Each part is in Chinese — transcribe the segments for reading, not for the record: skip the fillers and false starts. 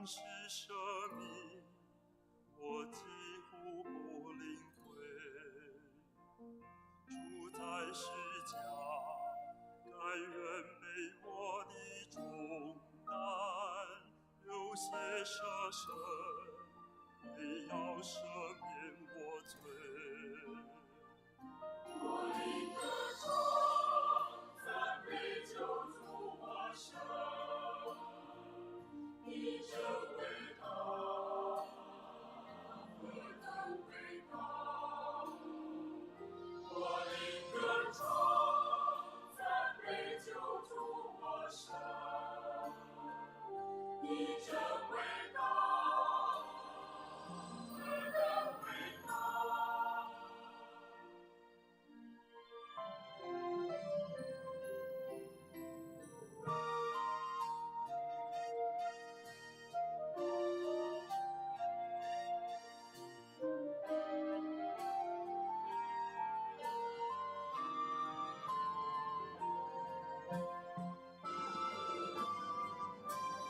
永世生命，我几乎不领会。主在世家，甘愿背我的重担，流血舍身，为要赦免我罪。我灵歌唱，赞美救主我生，你真伟大，何等伟大！我灵歌唱，赞美救主我生，你真伟大，何等伟大！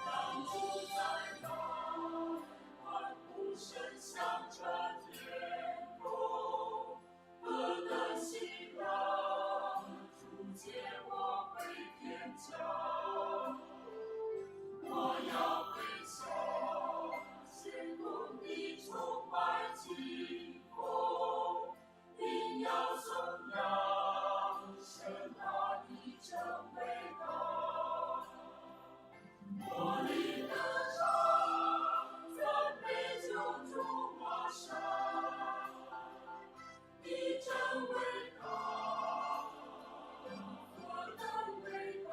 当主在那，欢呼声响彻天空，何等喜乐！主接我回天家，我要微笑，献供你崇拜敬奉，并要颂扬神他的真伟大。我灵歌唱，赞美救主我生，你真伟大，何等伟大！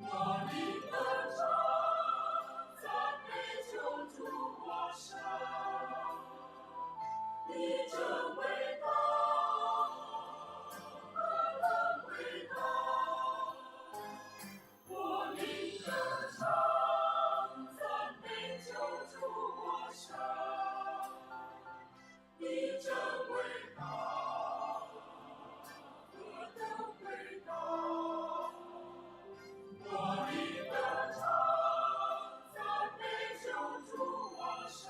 我灵歌唱，赞美救主我生，你真伟大，何等伟大！我灵歌唱，赞美救主我生，你真伟大，何等伟大！我灵歌唱，赞美救主我生。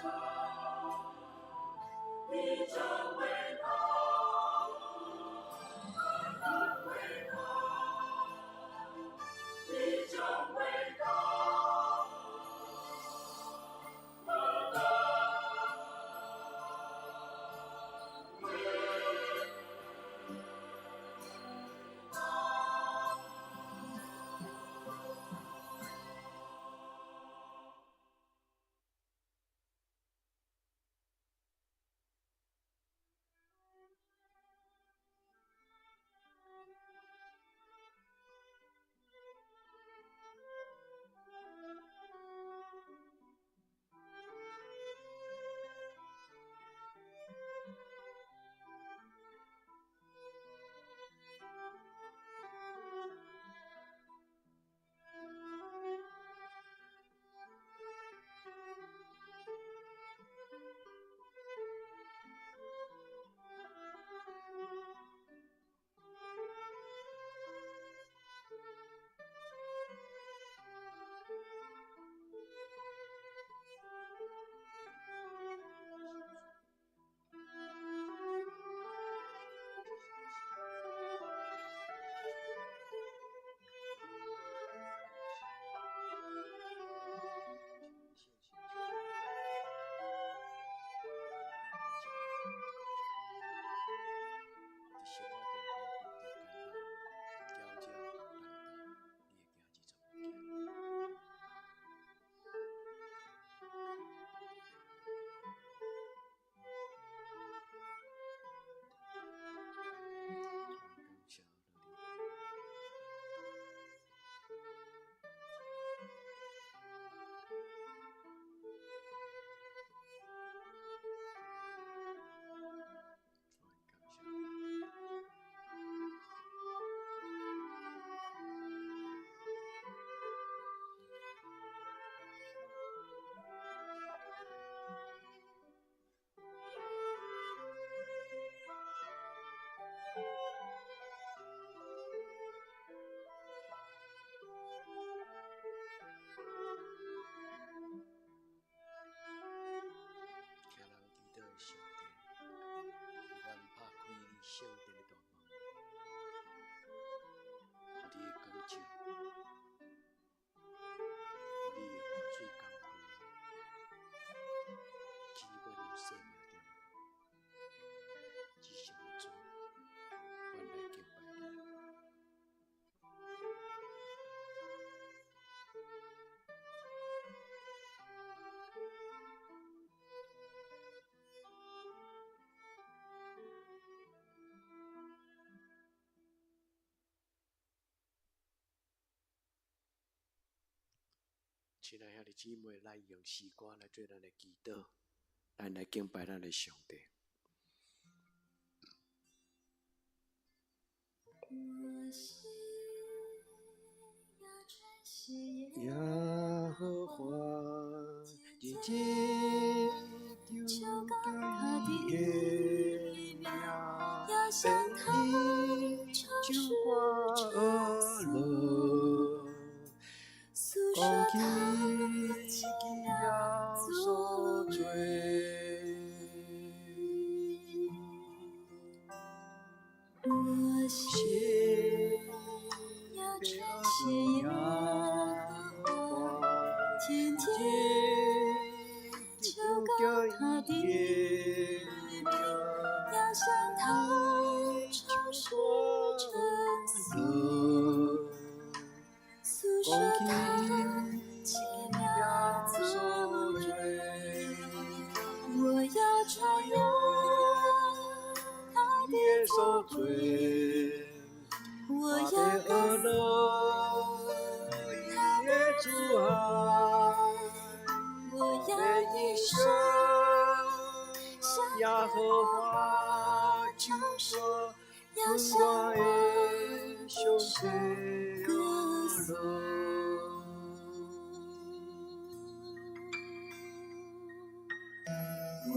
亲爱兄弟姊妹，咱用诗歌来做咱的祈祷，咱来敬拜咱的上帝。我心要称谢耶和华，日日求告他的荣耀，要向他唱诗歌颂，诉说他奇妙作为。我心要称谢耶和华，天天求告他的荣耀，要向他唱诗称颂，诉说他奇妙作为。我要传扬他的作为，我要歌颂他的主爱，我要一生向耶和华唱说，要向他唱诗歌颂。我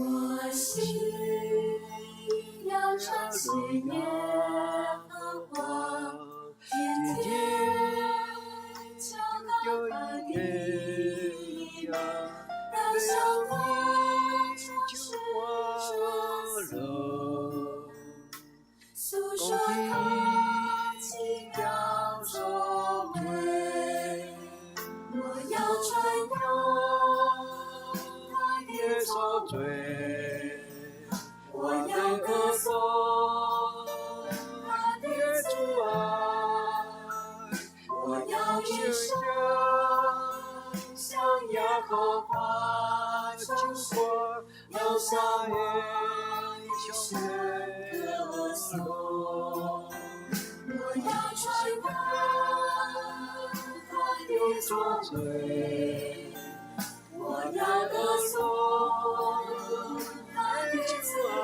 心要称谢耶和华，天天求告他的荣耀，要向他唱诗歌颂，诉说他奇妙作为。我要传扬他的作为，我要歌颂他的主爱，我要一生向耶和华唱说，要向他唱诗歌颂。我要传扬他的作为，我要歌颂他的主爱，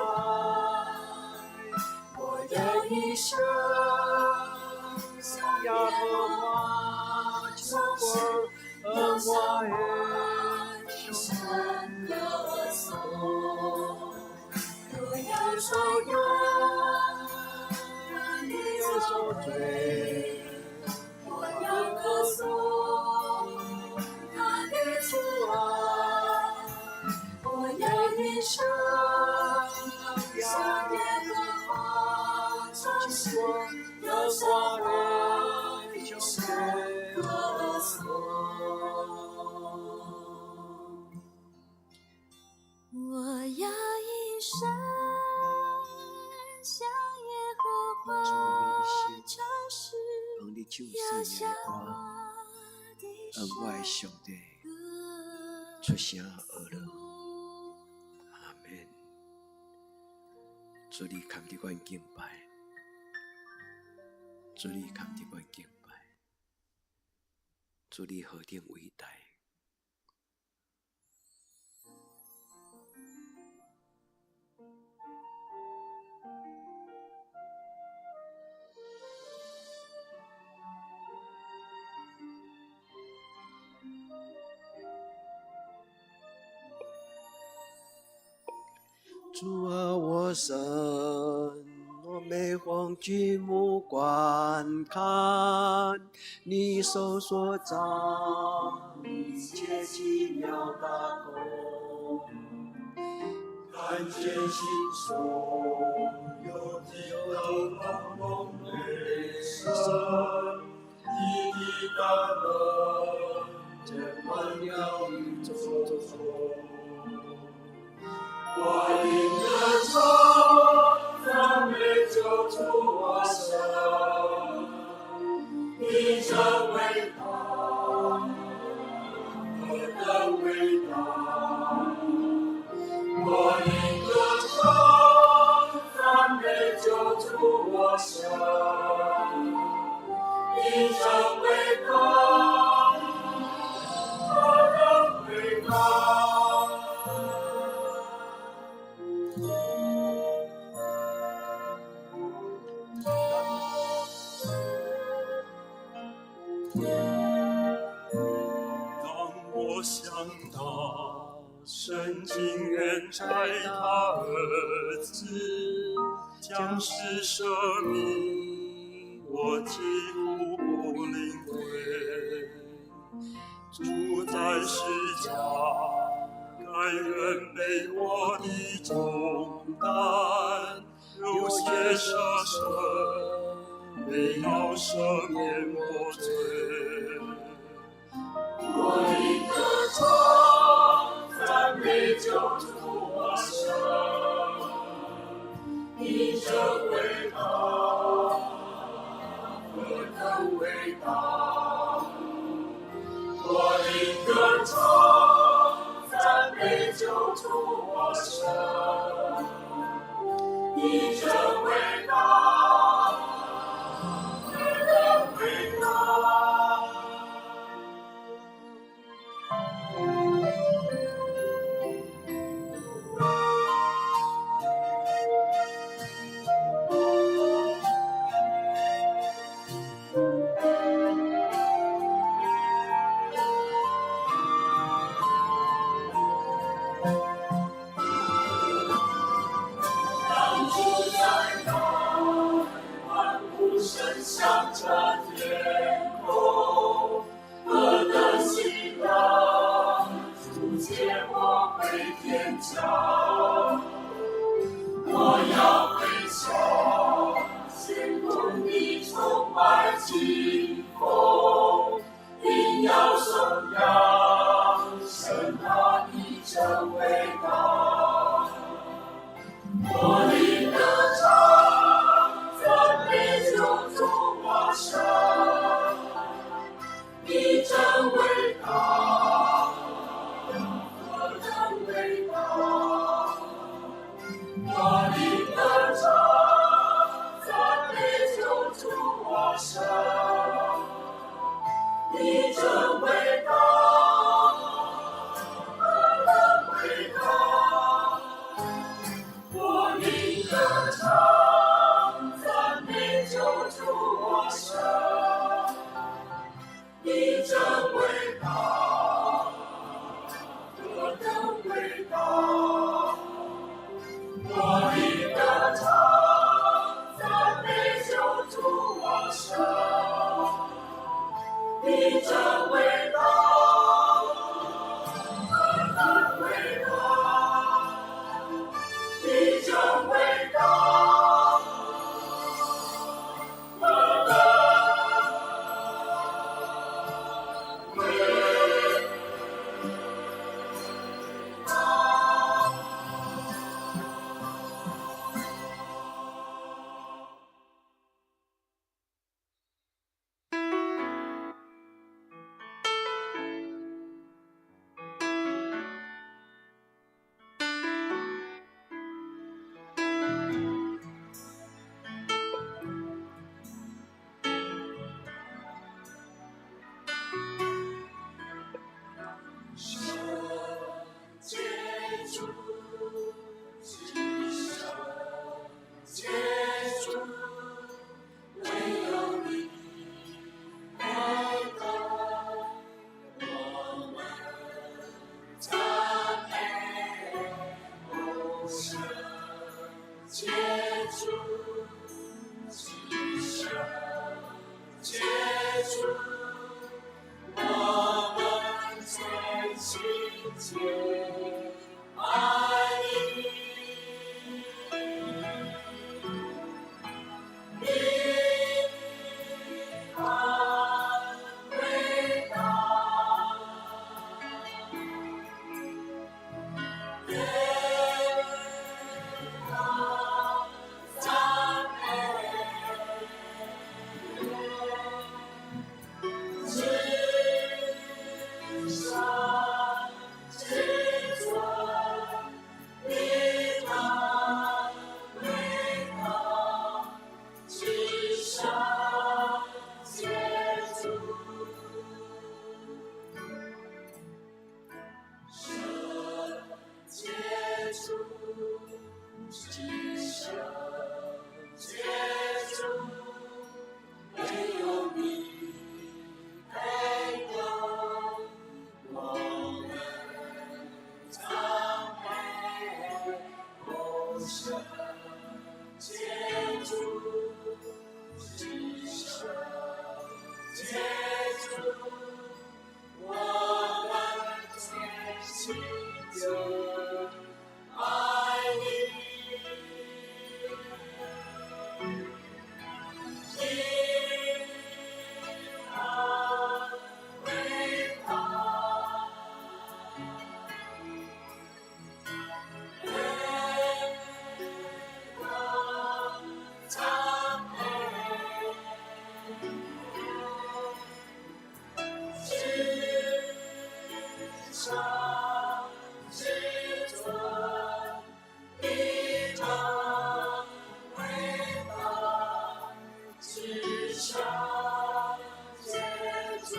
我要一生向耶和华唱说，要向他一生歌颂。我要传扬他的作为，我要歌颂他的主爱，我要一生向耶和华唱说，要向他一生歌颂。我要一生向耶和华唱诗，要向恩爱上帝出声而乐，阿们。主你看得阮敬拜，主你看得阮敬拜，主你何等伟大！主啊，我神，我每逢举目观看，你手所造一切奇妙大功，看见心中有听到梦梦雷声，你的大能震满了宇宙中。我领着唱，赞美救主我神，你真伟大，何等伟大！我领着唱，赞美救主我神，你真伟大。情愿摘他儿子，将世舍命，我几乎不领会。主在世家，甘愿背我的重担，流血舍身，为要赦免我罪。我领歌唱，赞美救主我神，你真伟大，何等伟大！我领歌唱，赞美救主我神，你真伟大，何等伟大！当主在那，万物声响着天空，何等喜乐！主接我回天家，我要微笑，心中的充满敬奉，并要颂扬神他的真伟大。我领歌唱，赞美救主我神，你真伟大，何等伟大！我领歌唱，赞美救主我神，你真伟大，何等伟大！我领歌唱，赞美救主我神，你真伟大，何等伟大！我领歌唱，赞美救主我神，你真伟大，何等伟大！你真伟大，何等伟大！神接住，神接住，唯有你爱的我们赞美哦，神接住，神接住。我们最亲切爱你，你很伟大，耶和华赞美爱你。因他为他，为他赞美，至上至尊，一常为他，至上接主。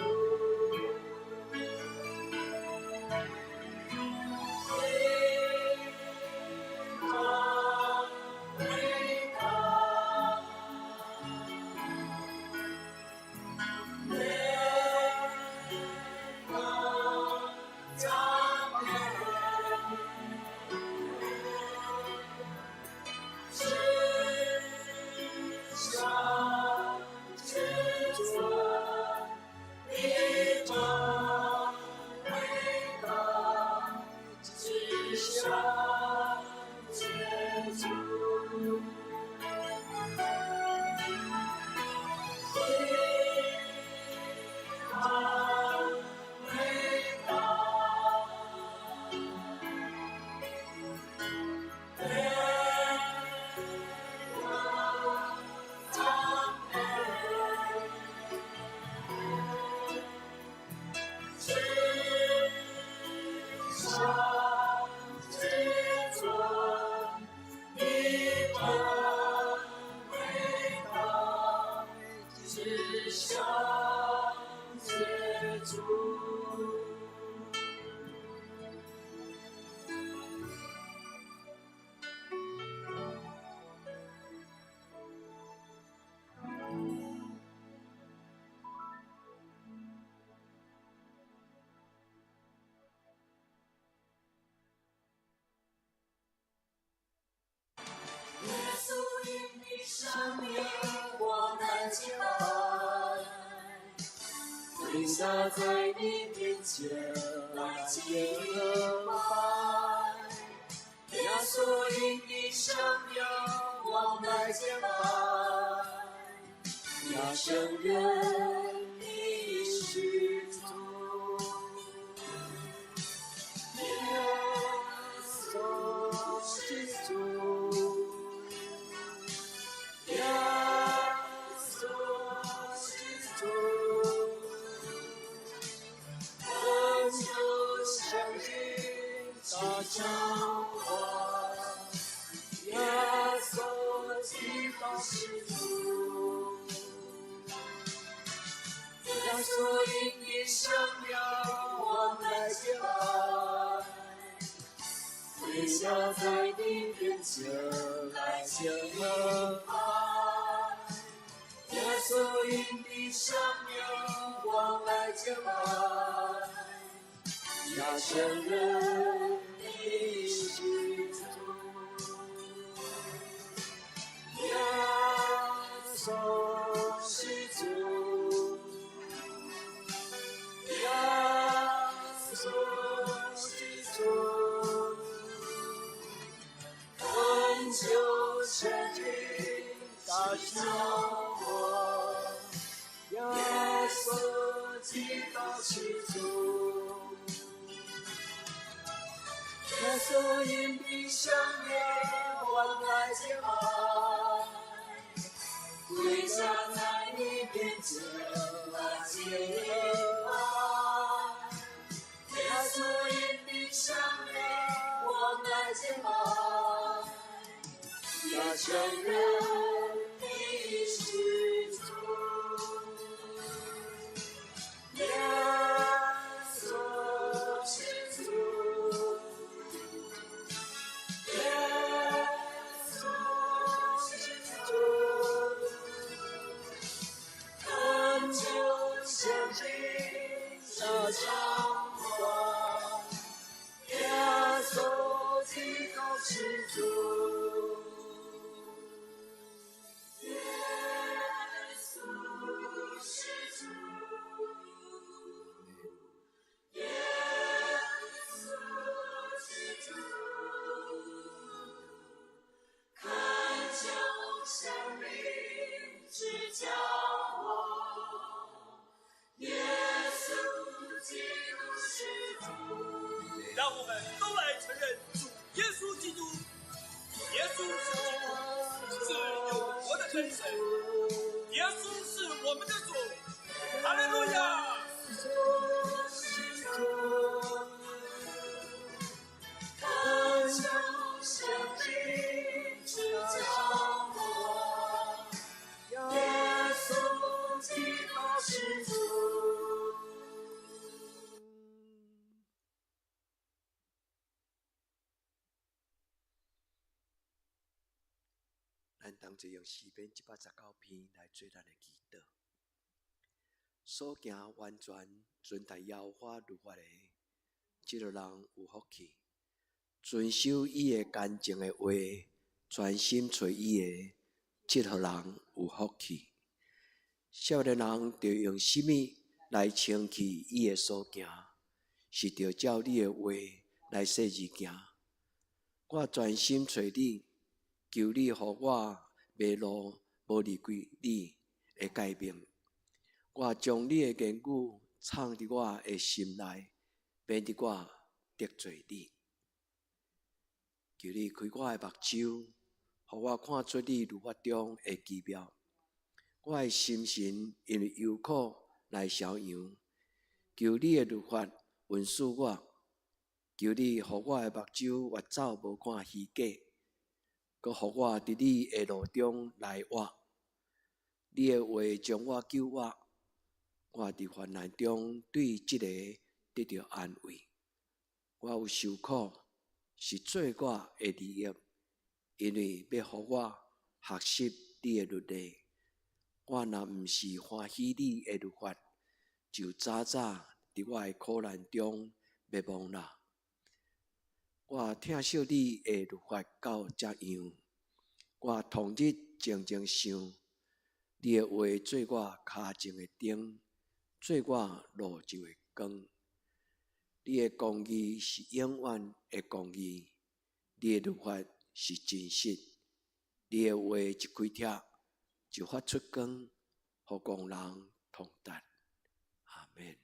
耶稣因你生命，我们敬拜，跪下在你面前来敬拜。耶稣因你生命，我们敬拜，要承认你是主。耶稣是主。耶稣是主，我就相信他讲话。耶稣基督是主，耶稣因你生命，我们敬拜，跪下在你面前来敬拜。耶稣因你生命，我们敬拜，要承认你是主。耶稣是主，耶稣是主，恩就相信他是我，耶稣基督是主，耶稣因你生命，我们敬拜，跪下在你面前来敬拜。耶稣因你生命，我们敬拜，要承认你是主。耶稣是主，耶稣是主，恩就相信他讲话。耶稣基督是主，耶稣是主，耶稣是咱同齐用诗篇119篇来做咱的祈祷。所行完全遵达耶和华律法的，这个人有福气；遵守伊的干净的话，专心找伊的，这个人有福气。少年人着用什么来称起伊的所行？是着照你的话来说字行。我专心找你，求你，互我迷路无离开你的诫命。我将你的言语藏伫我的心内，免得我得罪你。求你开我的目睭，互我看出你律法中的奇妙。我的心神因为忧苦来消扬，求你的律法允许我。求你，互我的目睭越走无看虚假，佮互我伫你的路中来活。你的话将我救活。我伫患难中对这个得到安慰。我有受苦，是做我的利益，因为要互我学习你的律例。我若毋是欢喜你的律法，就早早伫我的苦难中灭亡啦。我疼惜你的律法到这样，我同日静静想，你的话做我脚前的灯。做我路上的光，你的公义是永远的公义，你的律法是真实，你的话一开帖就发出光，互工人通达。阿们。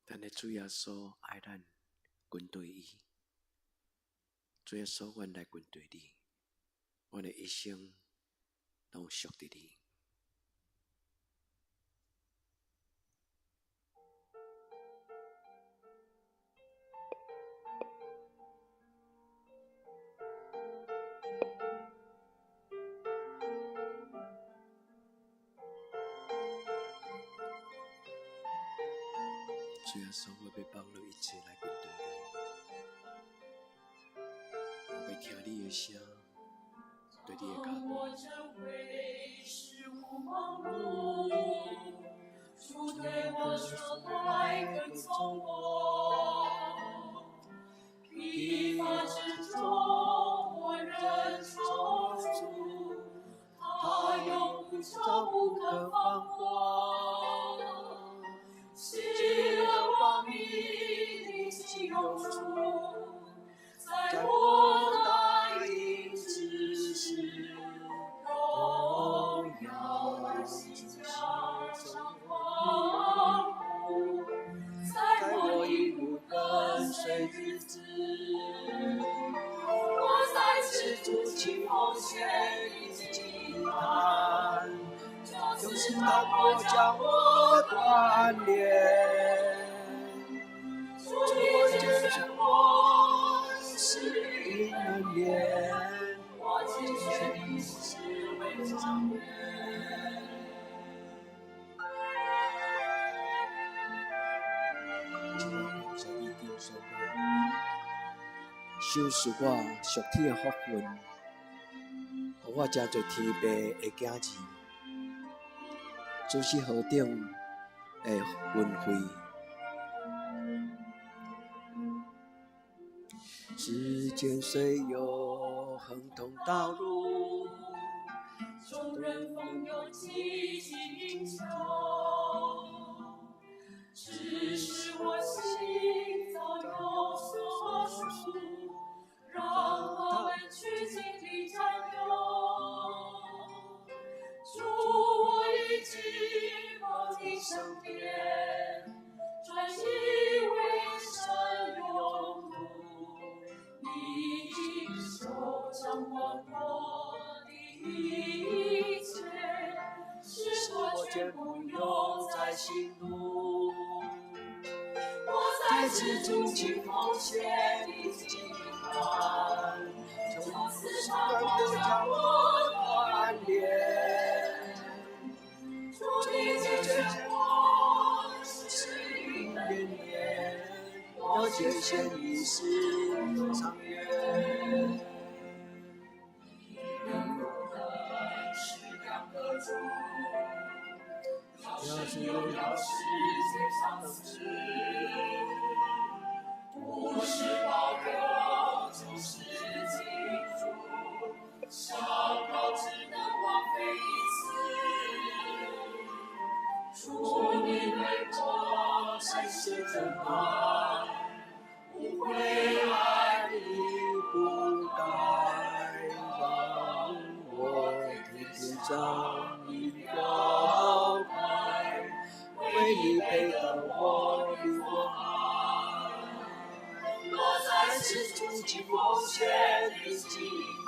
咱的主耶稣爱咱，跟对伊。主耶稣，阮来跟对你，阮的一生拢属于你。主耶稣，我要放落一切来跟对你，我要听你的声，对你的脚步。我这为事无忙碌，主对我说来跟从我，疲乏更放光。喜乐光明的基涌出，在我大营之时，荣耀的喜加上欢呼，在我一路跟随日子，我在此筑起红线的祭坛，就是他国将我锻炼。主你拣选我，是一人年，我拣选你是为长远。收拾我属天的福分，予我真侪天父的囝儿，就是何等的恩惠。时间虽有亨通道路，众人蜂拥挤进桥，只是我心早有所属，让他们去经历占有。主，我已经往你身边，专一为神用途。你的手掌管我的一切，使我全部用在心中。我在此筑起奉献的祭坛，从此上就将我锻炼。主你拣选我，是一年年，我拣选你是长远。是两个主，要是有要世界上事，不是保佑就是记住，小高只能枉费一次。主你对我深深的爱，无悔爱你不该让我天天向你表白，为你陪伴我的关爱。我在此筑起奉献的祭坛，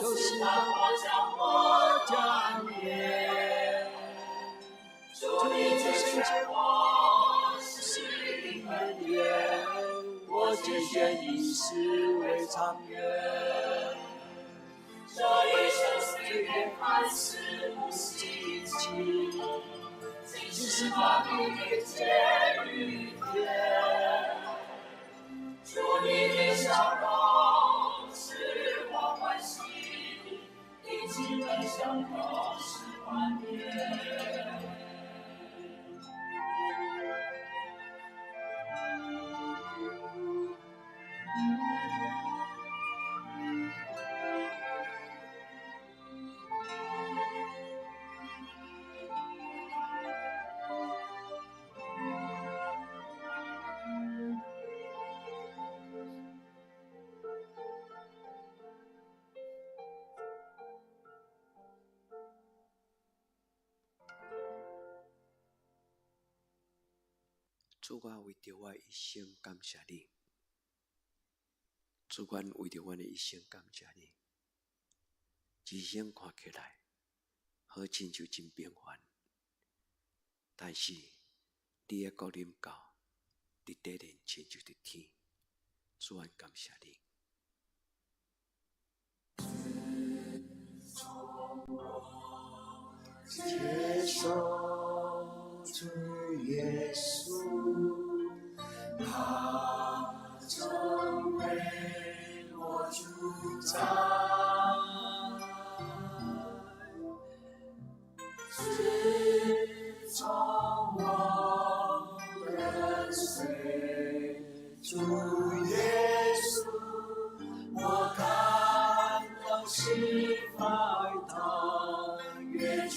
就是让我将我将脸。主你拣选我，是一年年，我拣选你是为长远。这一生虽然看似不稀奇，即使把你眼见于天。主你的笑容使我欢喜，你亲人相拥是万年。主，我为着我一生感谢你。主，我为着我的一生感谢你。一生看起来好亲像真平凡，但是你的国临到，伫地人亲像伫天。主，我感谢你。接受主耶稣，他成为我主宰。自从我跟随主耶稣，我感到释放他越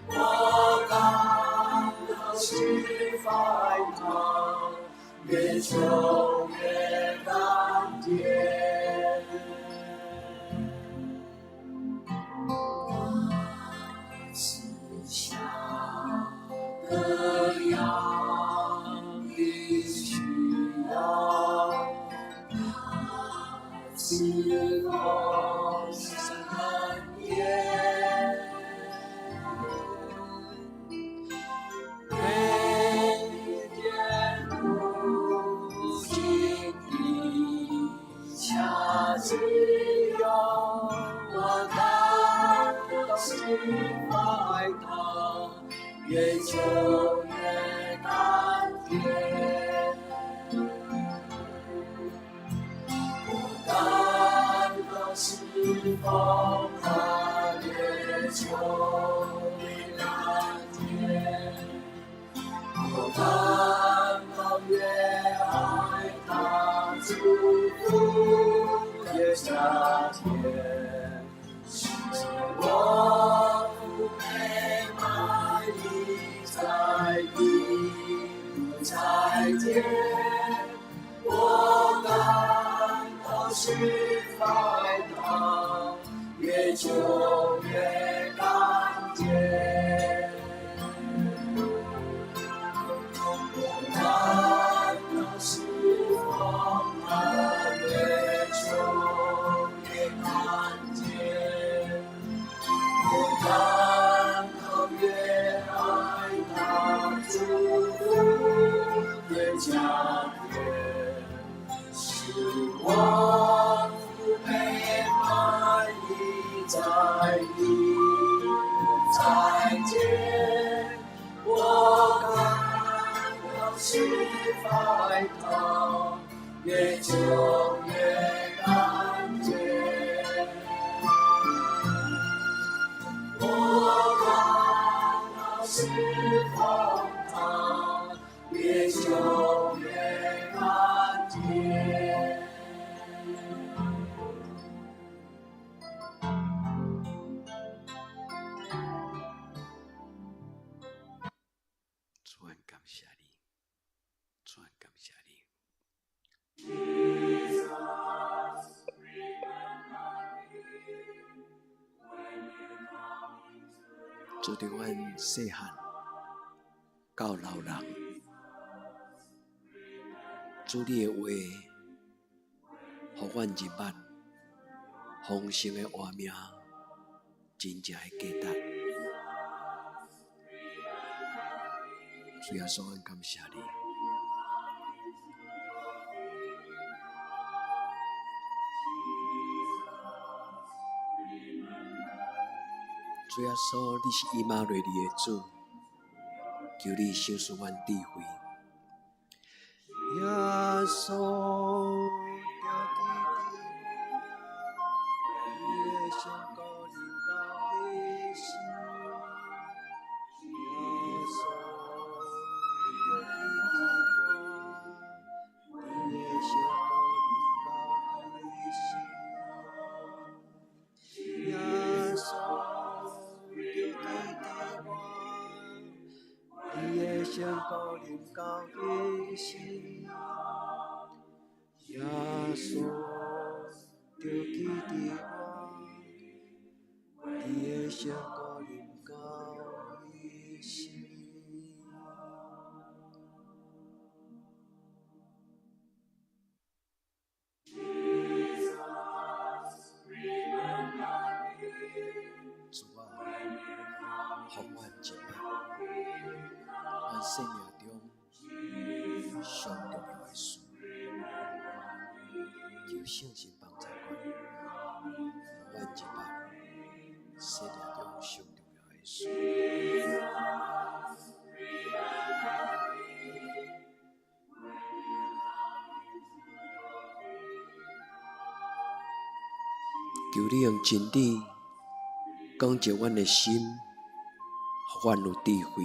我感到释放它，越求越甘甜。我思想各样的需要，是我神恩典。每天不经意，恰只有我感到释怀它，越求越甘甜。我感到释放它，越求越甘甜。我感到越爱他，祝福越加添，使我不被满意，在一路再见。我感到释放他，越求越甘甜。感到释放它，越求越甘甜。我感到越爱它，祝福越加添，使我不被满意，在一路再见。我感释放它，越求越甘甜。我感到释放它，越求越甘甜。主啊，感谢你。主啊，感谢你。主伫阮细汉到老人，主你的话，互阮入捌丰盛的活命，真正的价值。主耶稣，阮感谢你。主耶稣，你是以马内利的主，求你赏赐阮智慧。耶稣，你的上高临到的时，耶稣，着你的上高临到的时，耶稣。你的上高临到的时，耶稣着记伫我，你的上高临到的时。主啊，互阮一摆，阮生命中上重要的事，求圣神帮助阮，互阮一摆，生命中上重要的事。求你用真理讲解阮的心，互阮有智慧。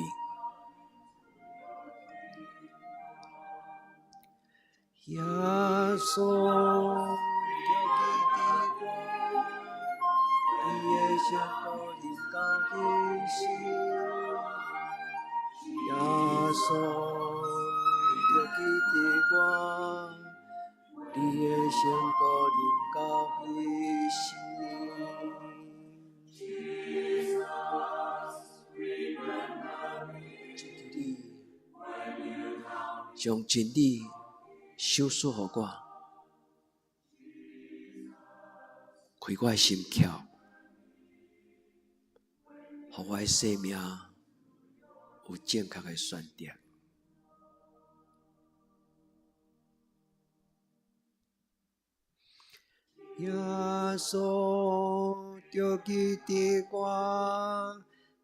耶稣，就记伫我，你的上高临到的时。将真理授说予我，开我的心窍，予我的生命有正确的选择。耶稣着记伫我，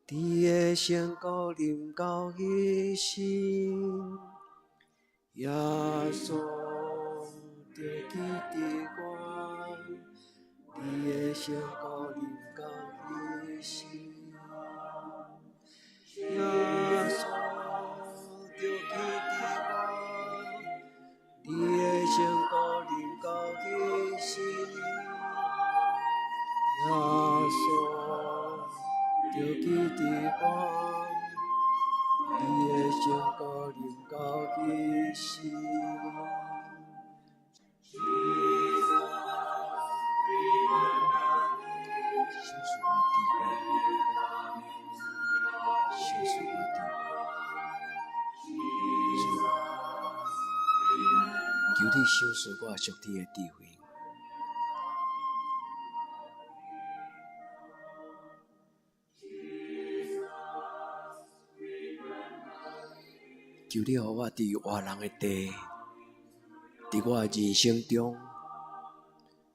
你的圣膏临到迄时。耶稣着记伫我，你的圣膏临到迄时。耶稣着记伫我，你的圣膏临到迄时。耶稣着记伫我，你的圣膏临到迄时。求你赏赐我属天的智慧，求你予我伫活人的地，伫我的人生中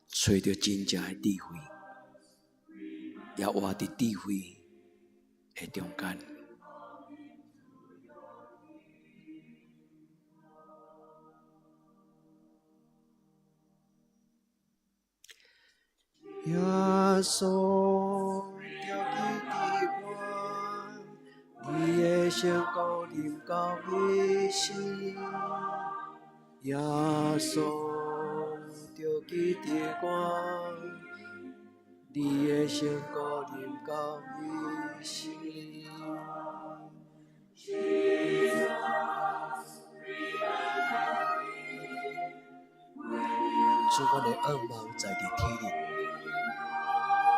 找到真正的智慧，也活伫智慧的中间。耶稣着记伫我，你的圣膏临到迄时。耶稣着记伫我，你的圣膏临到迄时。主，阮的愿望在伫天里，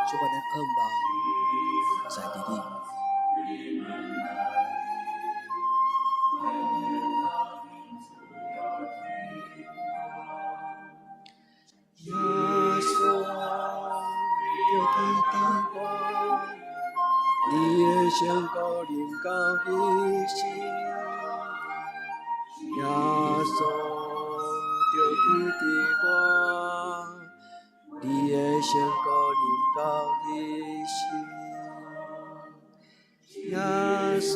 主，阮的愿望在伫你。耶稣着记伫我，你的圣膏临到迄时。耶稣着记伫我，你的圣膏临到迄时。耶稣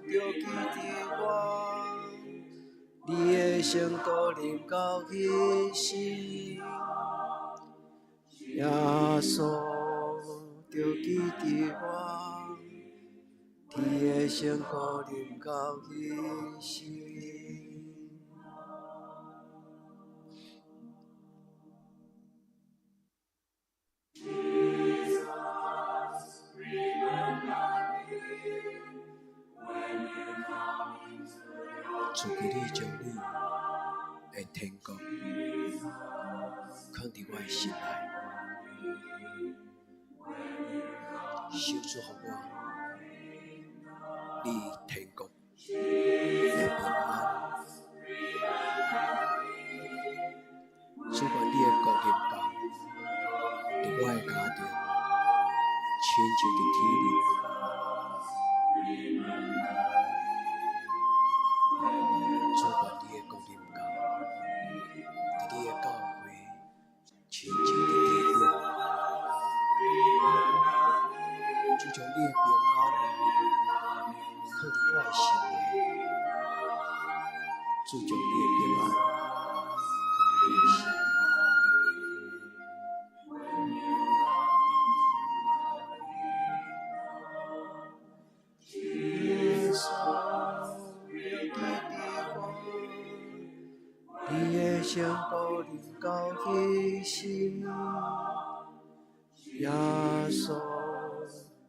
着记伫我，你的圣膏临到迄时。耶稣着记伫我，你的圣膏临到迄时。主，求你将你的天国放伫我的心内，授赐予我你天国的平安。主，愿你的国临到伫我的家庭，亲像伫天里。主，愿你的国临到伫你的教会，亲像伫天顶。主，将你的平安放伫我的心内。主，将你的平安放伫我的心内。耶稣着记伫我，你的圣膏临到迄时。耶稣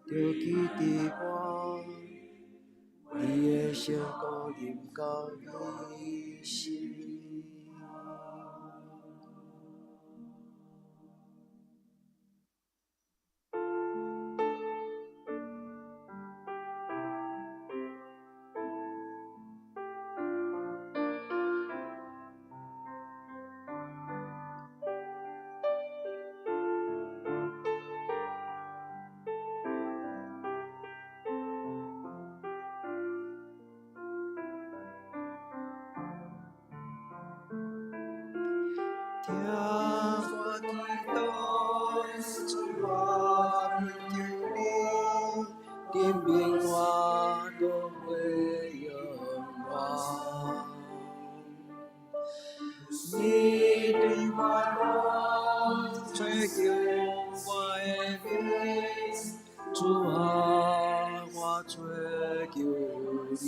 着记伫我，你的圣膏临到迄时。听我祈祷，主啊，恳求你，点明我的会仰望。你对我讲，追求我的命，主啊，我追求你。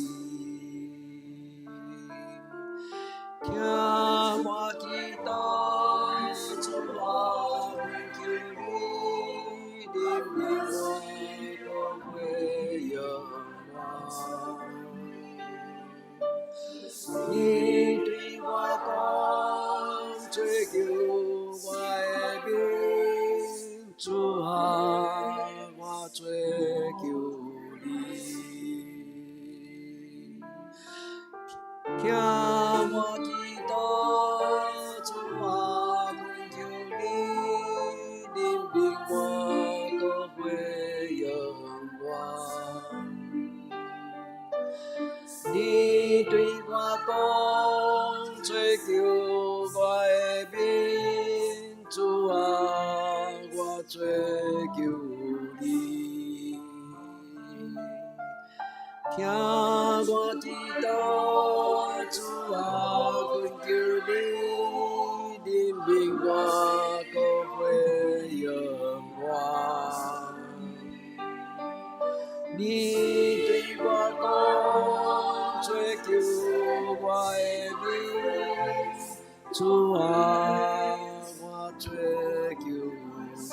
听我祈祷，主啊，恳求你，怜悯我的会仰望。你对我讲，追求我的命，主啊，我追求你。听我祈祷，主啊，恳求你，怜悯我的会仰望。你对我讲，追求我的命，主啊，我追求你。听我祈祷，主啊，恳求你，怜悯我的会仰望。你对我讲，追求我的命，主啊，我追求你。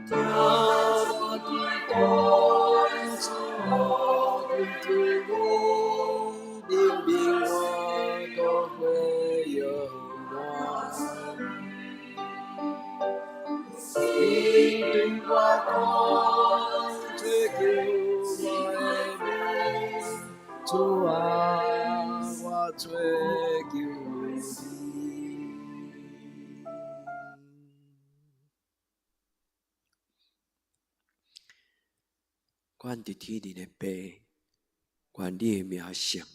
听我祈祷，主啊，恳求你，怜悯我的会仰望。你对我讲，追求我的命，主啊，我追求你。阮伫天里的爸，愿你的名声，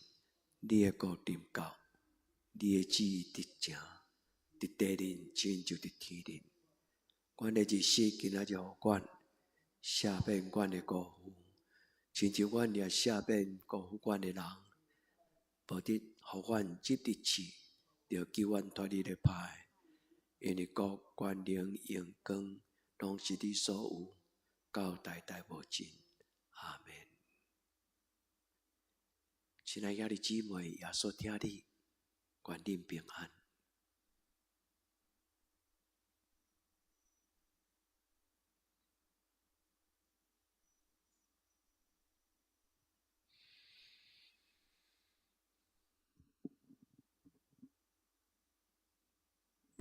你的国临到，你的旨意伫正，伫地人亲像伫天人。阮的日时今仔日互阮赦免阮的辜负，亲像阮也赦免辜负阮的人，无得互阮入日去，着救阮脱离了歹。因为国、权、能、荣光，拢是你所有，到代代无尽。阿们。亲爱的姊妹，耶稣听你，愿恁平安。